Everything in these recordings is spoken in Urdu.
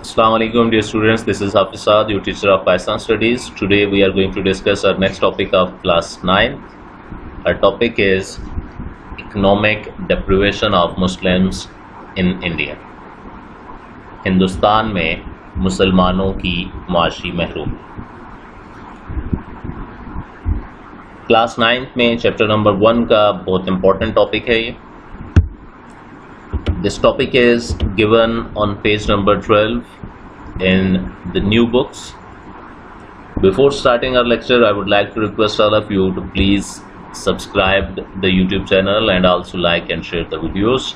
Assalamu alaikum dear students, this is Hafiz Saad, your teacher of Pakistan Studies. Today we are going to discuss our next topic of class 9. Our topic is economic deprivation of Muslims in India. Hindustan میں مسلمانوں کی معاشی محرومی. کلاس 9 میں چیپٹر نمبر 1 کا بہت امپورٹنٹ ٹاپک ہے یہ. This topic is given on page number 12 in the new books. Before starting our lecture, I would like to request all of you to please subscribe the YouTube channel and also like and share the videos.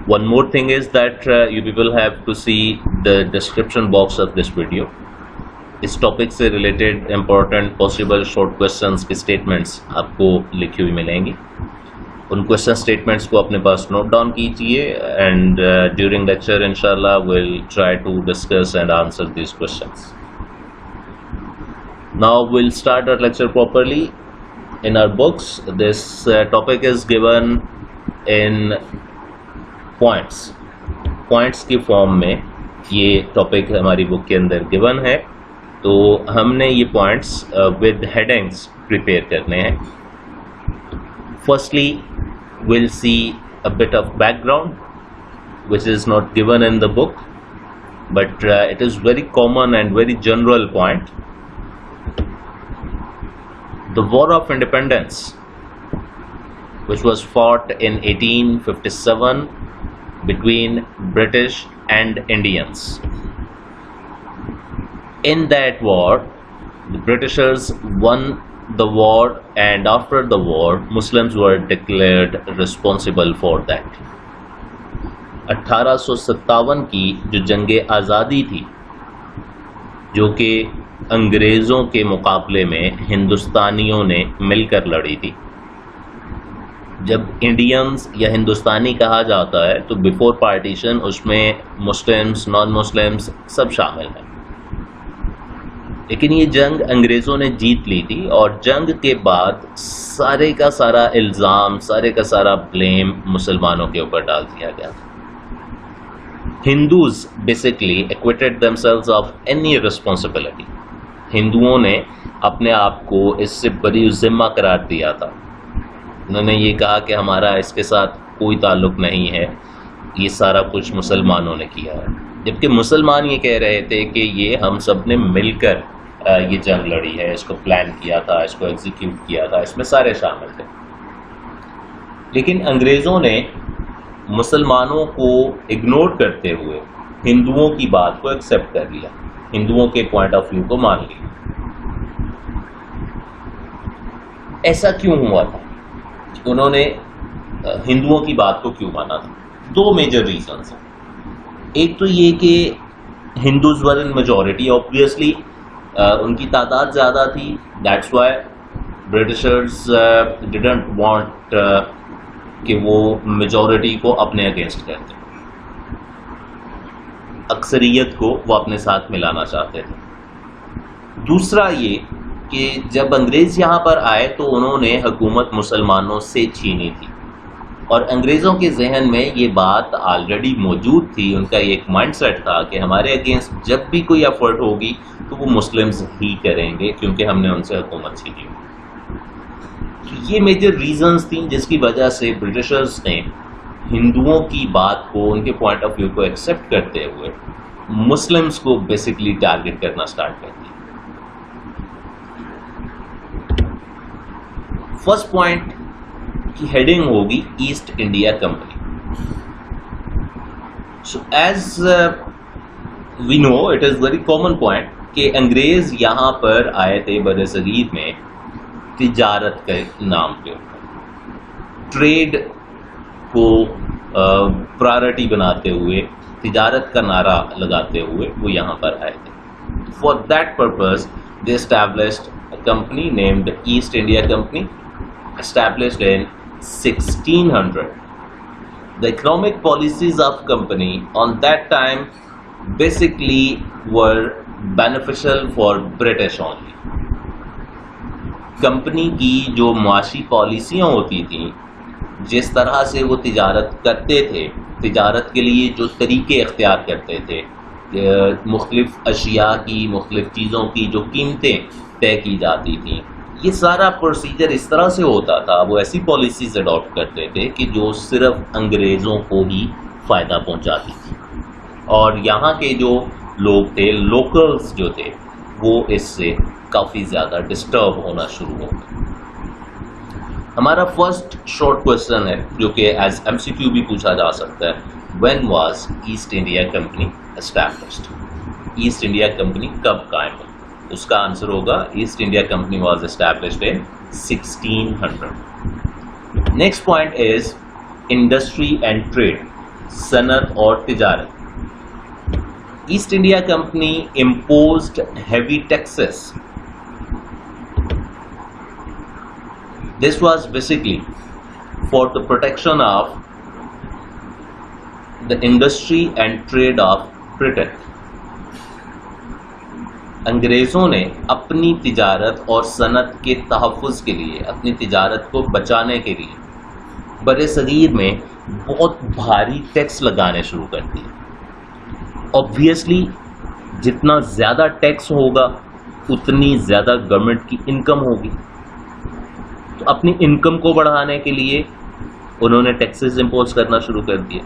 One more thing is that you people have to see the description box of this video. اس ٹاپک سے related important possible short questions کی اسٹیٹمنٹس آپ کو لکھی ہوئی ملیں گی. ان کویشچن اسٹیٹمنٹس کو اپنے پاس نوٹ ڈاؤن کیجیے اینڈ ڈیورنگ لیکچر انشاءاللہ we'll try to discuss and answer these questions. Now we'll start our lecture properly. In our books, this topic is given in points. Points کی فارم میں یہ ٹاپک ہماری بک کے اندر given ہے. تو ہم نے یہ پوائنٹس ود ہیڈنگس پریپیئر کرنے ہیں. Firstly we'll see a bit of background which is not given in the book, but it is very common and very general point. The War of Independence, which was fought in 1857 between British and Indians. In that war, the Britishers won the war, and after the war, Muslims were declared responsible for that. 1857 کی جو جنگ آزادی تھی جو کہ انگریزوں کے مقابلے میں ہندوستانیوں نے مل کر لڑی تھی. جب انڈینز یا ہندوستانی کہا جاتا ہے تو بیفور پارٹیشن اس میں مسلمس نان مسلمس سب شامل ہیں. لیکن یہ جنگ انگریزوں نے جیت لی تھی اور جنگ کے بعد سارے کا سارا الزام سارے کا سارا بلیم مسلمانوں کے اوپر ڈال دیا گیا. Hindus basically acquitted themselves of any responsibility. ہندوؤں نے اپنے آپ کو اس سے بری ذمہ قرار دیا تھا. انہوں نے یہ کہا کہ ہمارا اس کے ساتھ کوئی تعلق نہیں ہے, یہ سارا کچھ مسلمانوں نے کیا ہے. جبکہ مسلمان یہ کہہ رہے تھے کہ یہ ہم سب نے مل کر یہ جنگ لڑی ہے, اس کو پلان کیا تھا, اس کو ایگزیکیوٹ کیا تھا, اس میں سارے شامل تھے. لیکن انگریزوں نے مسلمانوں کو اگنور کرتے ہوئے ہندوؤں کی بات کو ایکسیپٹ کر لیا, ہندوؤں کے پوائنٹ آف ویو کو مان لیا. ایسا کیوں ہوا تھا؟ انہوں نے ہندوؤں کی بات کو کیوں مانا تھا؟ دو میجر ریزنز ہیں. ایک تو یہ کہ ہندوز ور ان میجورٹی, آبویسلی ان کی تعداد زیادہ تھی. That's why Britishers didn't want کہ وہ میجورٹی کو اپنے اگینسٹ کرتے, اکثریت کو وہ اپنے ساتھ ملانا چاہتے تھے. دوسرا یہ کہ جب انگریز یہاں پر آئے تو انہوں نے حکومت مسلمانوں سے چھینی تھی, اور انگریزوں کے ذہن میں یہ بات آلریڈی موجود تھی. ان کا یہ ایک مائنڈ سیٹ تھا کہ ہمارے اگینسٹ جب بھی کوئی ایفرٹ ہوگی تو وہ مسلمز ہی کریں گے کیونکہ ہم نے ان سے حکومت چھینی. یہ میجر ریزنز تھیں جس کی وجہ سے برٹشرز نے ہندوؤں کی بات کو, ان کے پوائنٹ آف ویو کو ایکسیپٹ کرتے ہوئے مسلمز کو بیسکلی ٹارگٹ کرنا سٹارٹ کر دیا. فرسٹ پوائنٹ کی ہیڈنگ ہوگی East India Company. So as we know it is very common point کہ انگریز یہاں پر آئے تھے بر صغیر میں تجارت کے نام پہ, ٹریڈ کو پرائرٹی بناتے ہوئے, تجارت کا نعرہ لگاتے ہوئے وہ یہاں پر آئے تھے. For that purpose they established a company named asset India company, established in 1600. The economic policies of company on that time basically were beneficial for British only. Company کی جو معاشی پالیسیاں ہوتی تھیں, جس طرح سے وہ تجارت کرتے تھے, تجارت کے لیے جو طریقے اختیار کرتے تھے, مختلف اشیاء کی، مختلف چیزوں کی جو قیمتیں طے کی جاتی تھیں، یہ سارا پروسیجر اس طرح سے ہوتا تھا. وہ ایسی پالیسیز اڈاپٹ کرتے تھے کہ جو صرف انگریزوں کو ہی فائدہ پہنچاتی تھی، اور یہاں کے جو لوگ تھے، لوکلز جو تھے، وہ اس سے کافی زیادہ ڈسٹرب ہونا شروع ہو گئے. ہمارا فرسٹ شارٹ کوشچن ہے جو کہ ایز ایم سی کیو بھی پوچھا جا سکتا ہے. When was East India Company established? East India Company کب قائم ہوئی؟ اس کا آنسر ہوگا East India Company was established in 1600. Next point is industry and trade, صنعت اور تجارت. East India Company imposed heavy taxes. This was basically for the protection of the industry and trade of Britain. انگریزوں نے اپنی تجارت اور صنعت کے تحفظ کے لیے، اپنی تجارت کو بچانے کے لیے بر صغیر میں بہت بھاری ٹیکس لگانے شروع کر دیے. آبویسلی جتنا زیادہ ٹیکس ہوگا اتنی زیادہ گورنمنٹ کی انکم ہوگی. تو اپنی انکم کو بڑھانے کے لیے انہوں نے ٹیکسز امپوز کرنا شروع کر دیے.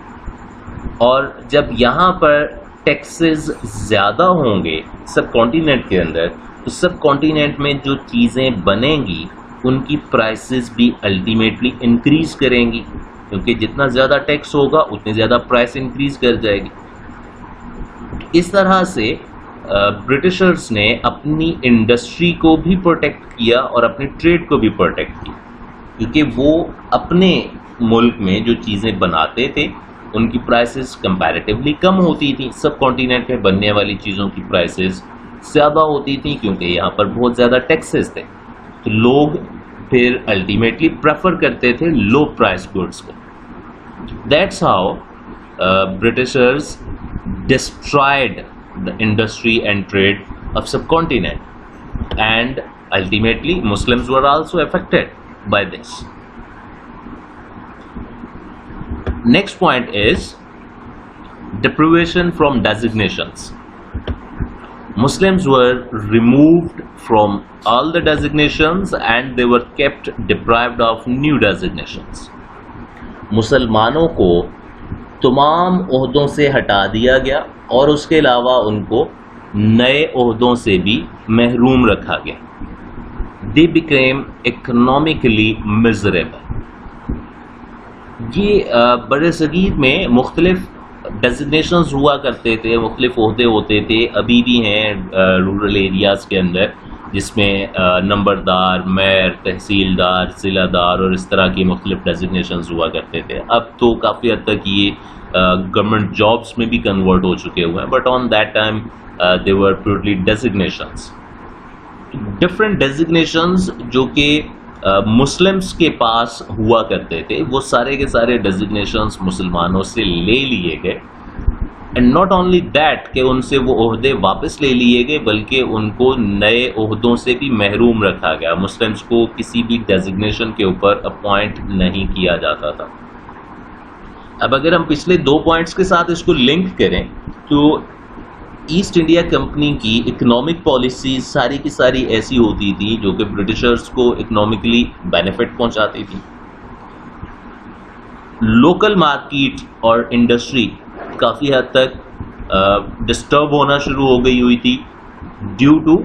اور جب یہاں پر ٹیکسز زیادہ ہوں گے سب کانٹیننٹ کے اندر، تو سب کانٹیننٹ میں جو چیزیں بنیں گی ان کی پرائسز بھی الٹیمیٹلی انکریز کریں گی، کیونکہ جتنا زیادہ ٹیکس ہوگا اتنی زیادہ پرائس انکریز کر جائے گی. اس طرح سے برٹشرز نے اپنی انڈسٹری کو بھی پروٹیکٹ کیا اور اپنی ٹریڈ کو بھی پروٹیکٹ کیا، کیونکہ وہ اپنے ملک میں جو چیزیں بناتے تھے ان کی پرائسز کمپیریٹیولی کم ہوتی تھیں. سب کانٹیننٹ میں بننے والی چیزوں کی پرائسز زیادہ ہوتی تھیں کیونکہ یہاں پر بہت زیادہ ٹیکسز تھے. تو لوگ پھر الٹیمیٹلی پریفر کرتے تھے لو پرائس گڈس کو. That's how Britishers destroyed the industry and trade of subcontinent, and ultimately Muslims were also affected by this. Next point is deprivation from designations. Muslims were removed from all the designations and they were kept deprived of new designations. مسلمانوں کو تمام عہدوں سے ہٹا دیا گیا اور اس کے علاوہ ان کو نئے عہدوں سے بھی محروم رکھا گیا. They became economically miserable. یہ بر صغیر میں مختلف ڈیزگنیشنز ہوا کرتے تھے، مختلف عہدے ہوتے تھے، ابھی بھی ہیں رورل ایریاز کے اندر، جس میں نمبردار، میئر، تحصیلدار، ضلع دار اور اس طرح کی مختلف ڈیزگنیشنز ہوا کرتے تھے. اب تو کافی حد تک یہ گورنمنٹ جابس میں بھی کنورٹ ہو چکے ہوئے ہیں، but on that time they were purely designations. Different designations جو کہ مسلمس کے پاس ہوا کرتے تھے، وہ سارے کے سارے ڈیزگنیشنز مسلمانوں سے لے لیے گئے. اینڈ ناٹ اونلی دیٹ کہ ان سے وہ عہدے واپس لے لیے گئے، بلکہ ان کو نئے عہدوں سے بھی محروم رکھا گیا. مسلمس کو کسی بھی ڈیزگنیشن کے اوپر اپوائنٹ نہیں کیا جاتا تھا. اب اگر ہم پچھلے 2 پوائنٹس کے ساتھ اس کو لنک کریں تو ایسٹ انڈیا کمپنی کی اکنامک پالیسیز ساری کی ساری ایسی ہوتی تھی جو کہ برٹشرز کو اکنامکلی بینیفٹ پہنچاتی تھی. لوکل مارکیٹ اور انڈسٹری کافی حد تک ڈسٹرب ہونا شروع ہو گئی ہوئی تھی due to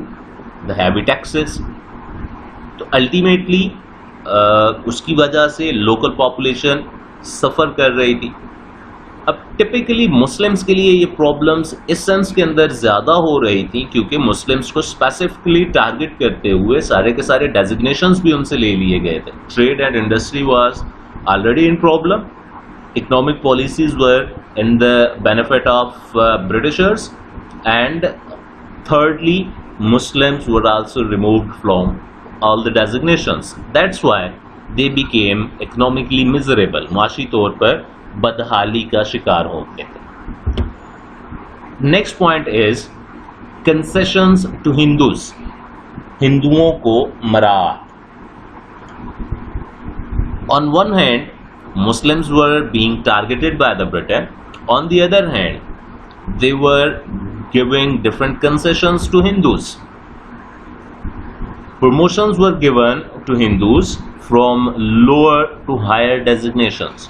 the heavy taxes. تو الٹیمیٹلی اس کی وجہ سے لوکل پاپولیشن سفر کر رہی تھی. اب ٹپکلی مسلمس کے لیے یہ پرابلمس اس سینس کے اندر زیادہ ہو رہی تھی کیونکہ مسلمس کو اسپیسیفکلی ٹارگٹ کرتے ہوئے سارے کے سارے ڈیزگنیشنز بھی ان سے لے لیے گئے تھے. Trade and industry was already in problem. Economic policies were in the benefit of Britishers, and thirdly, Muslims were also removed from all the designations. That's why they became economically miserable. معاشی طور پر بدحالی کا شکار ہوتے تھے. Next point is concessions to Hindus. ہندوؤں کو مراعات. On one hand, Muslims were being targeted by the Britain. On the other hand, they were giving different concessions to Hindus. Promotions were given to Hindus from lower to higher designations.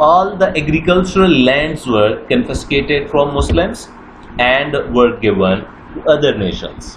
All the agricultural lands were confiscated from Muslims and were given to other nations.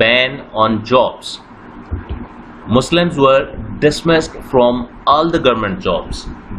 ban on jobs. Muslims were dismissed from all the government jobs.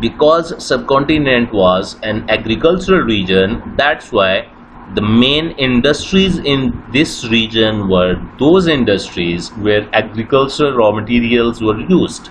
because subcontinent was an agricultural region, that's why the main industries in this region were those industries where agricultural raw materials were used.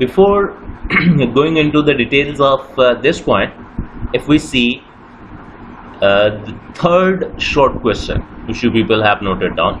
Before going into the details of this point, if we see the third short question which you people have noted down,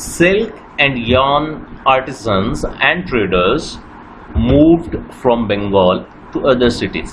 Silk and yarn artisans and traders moved from Bengal to other cities.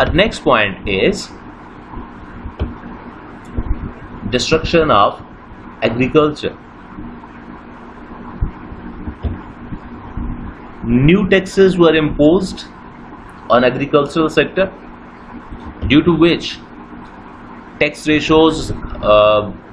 Our next point is destruction of agriculture. New taxes were imposed on agricultural sector, due to which tax ratios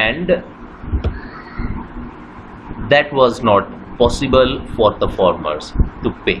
and that was not possible for the farmers to pay.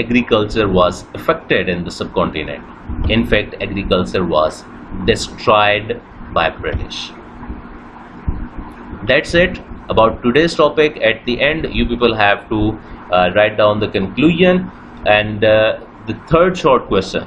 agriculture was affected in the subcontinent. In fact, agriculture was destroyed by British. That's it about today's topic. At the end, you people have to write down the conclusion and the third short question.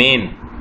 main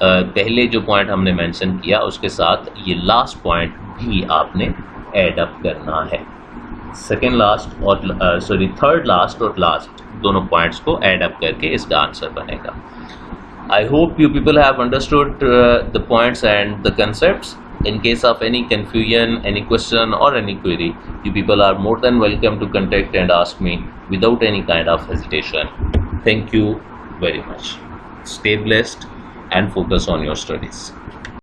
پہلے جو پوائنٹ ہم نے مینشن کیا اس کے ساتھ یہ لاسٹ پوائنٹ بھی آپ نے ایڈ اپ کرنا ہے. سیکنڈ لاسٹ اور تھرڈ لاسٹ اور لاسٹ دونوں پوائنٹس کو ایڈ اپ کر کے اس کا آنسر بنے گا. I hope you people have understood the points and the concepts. In case of any confusion, any question or any query, you people are more than welcome to contact and ask me without any kind of hesitation. Thank you very much. Stay blessed and focus on your studies.